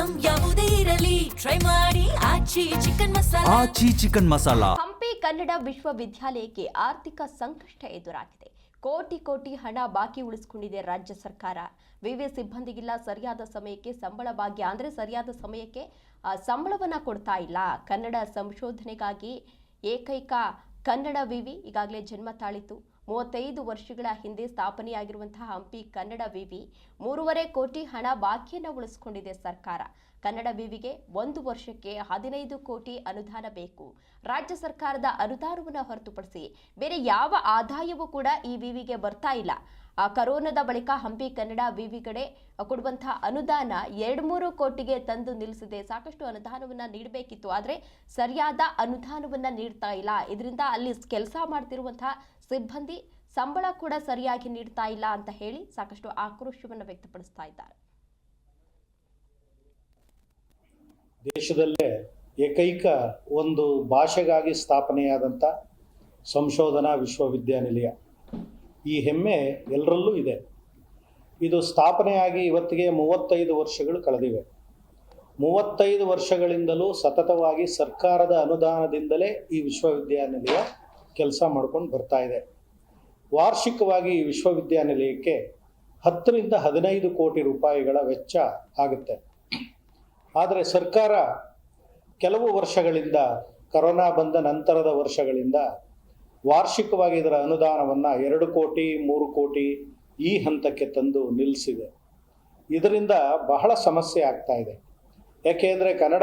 Item ಯಾವುದೇ ಇರಲಿ try ಮಾಡಿ ಆಚಿ ಚಿಕನ್ ಮಸಾಲಾ. ಹಂಪಿ ಕನ್ನಡ ವಿಶ್ವವಿದ್ಯಾಲಯಕ್ಕೆ ಆರ್ಥಿಕ ಸಂಕಷ್ಟ ಎದುರಾಗಿದೆ. ಕೋಟಿ ಹಣ ಬಾಕಿ ಉಳಿಸಿಕೊಂಡಿದೆ ರಾಜ್ಯ ಸರ್ಕಾರ. ವಿವಿ ಸಿಬ್ಬಂದಿಗಿಲ್ಲ ಸರಿಯಾದ ಸಮಯಕ್ಕೆ ಸಂಬಳ ಭಾಗ್ಯ ಅಂದ್ರೆ ಸರಿಯಾದ ಸಮಯಕ್ಕೆ ಸಂಬಳವನ್ನ ಕೊಡ್ತಾ ಇಲ್ಲ. ಕನ್ನಡ ಸಂಶೋಧನೆಗಾಗಿ ಏಕೈಕ ಕನ್ನಡ ವಿವಿ ಈಗಾಗಲೇ ಜನ್ಮ ತಾಳಿತು. 35 ವರ್ಷಗಳ ಹಿಂದೆ ಸ್ಥಾಪನೆಯಾಗಿರುವಂತಹ ಹಂಪಿ ಕನ್ನಡ ವಿವಿ 3.5 ಕೋಟಿ ಹಣ ಬಾಕಿಯನ್ನು ಉಳಿಸಿಕೊಂಡಿದೆ ಸರ್ಕಾರ. ಕನ್ನಡ ವಿವಿಗೆ 1 ವರ್ಷಕ್ಕೆ 15 ಕೋಟಿ ಅನುದಾನ ಬೇಕು. ರಾಜ್ಯ ಸರ್ಕಾರದ ಅನುದಾನವನ್ನು ಹೊರತುಪಡಿಸಿ ಬೇರೆ ಯಾವ ಆದಾಯವೂ ಕೂಡ ಈ ವಿವಿಗೆ ಬರ್ತಾ ಇಲ್ಲ. ಕರೋನಾದ ಬಳಿಕ ಹಂಪಿ ಕನ್ನಡ ವಿವಿಗಡೆ ಕೊಡುವಂತಹ ಅನುದಾನ 2-3 ಕೋಟಿಗೆ ತಂದು ನಿಲ್ಲಿಸಿದೆ. ಸಾಕಷ್ಟು ಅನುದಾನವನ್ನ ನೀಡಬೇಕಿತ್ತು, ಆದರೆ ಸರಿಯಾದ ಅನುದಾನವನ್ನ ನೀಡ್ತಾ ಇಲ್ಲ. ಇದರಿಂದ ಅಲ್ಲಿ ಕೆಲಸ ಮಾಡ್ತಿರುವಂತಹ ಸಿಬ್ಬಂದಿ ಸಂಬಳ ಕೂಡ ಸರಿಯಾಗಿ ನೀಡ್ತಾ ಇಲ್ಲ ಅಂತ ಹೇಳಿ ಸಾಕಷ್ಟು ಆಕ್ರೋಶವನ್ನು ವ್ಯಕ್ತಪಡಿಸ್ತಾ ಇದ್ದಾರೆ. ದೇಶದಲ್ಲೇ ಏಕೈಕ ಒಂದು ಭಾಷೆಗಾಗಿ ಸ್ಥಾಪನೆಯಾದಂಥ ಸಂಶೋಧನಾ ವಿಶ್ವವಿದ್ಯಾನಿಲಯ, ಈ ಹೆಮ್ಮೆ ಎಲ್ಲರಲ್ಲೂ ಇದೆ. ಇದು ಸ್ಥಾಪನೆಯಾಗಿ ಇವತ್ತಿಗೆ 35 ವರ್ಷಗಳು ಕಳೆದಿವೆ. 35 ವರ್ಷಗಳಿಂದಲೂ ಸತತವಾಗಿ ಸರ್ಕಾರದ ಅನುದಾನದಿಂದಲೇ ಈ ವಿಶ್ವವಿದ್ಯಾನಿಲಯ ಕೆಲಸ ಮಾಡ್ಕೊಂಡು ಬರ್ತಾ ಇದೆ. ವಾರ್ಷಿಕವಾಗಿ ಈ ವಿಶ್ವವಿದ್ಯಾನಿಲಯಕ್ಕೆ 10 ರಿಂದ 15 ಕೋಟಿ ರೂಪಾಯಿಗಳ ವೆಚ್ಚ ಆಗುತ್ತೆ. ಆದರೆ ಸರ್ಕಾರ ಕೆಲವು ವರ್ಷಗಳಿಂದ, ಕರೋನಾ ಬಂದ ನಂತರದ ವರ್ಷಗಳಿಂದ ವಾರ್ಷಿಕವಾಗಿ ಇದರ ಅನುದಾನವನ್ನು 2 ಕೋಟಿ 3 ಕೋಟಿ ಈ ಹಂತಕ್ಕೆ ತಂದು ನಿಲ್ಲಿಸಿದೆ. ಇದರಿಂದ ಬಹಳ ಸಮಸ್ಯೆ ಆಗ್ತಾ ಇದೆ. ಯಾಕೆಂದರೆ ಕನ್ನಡ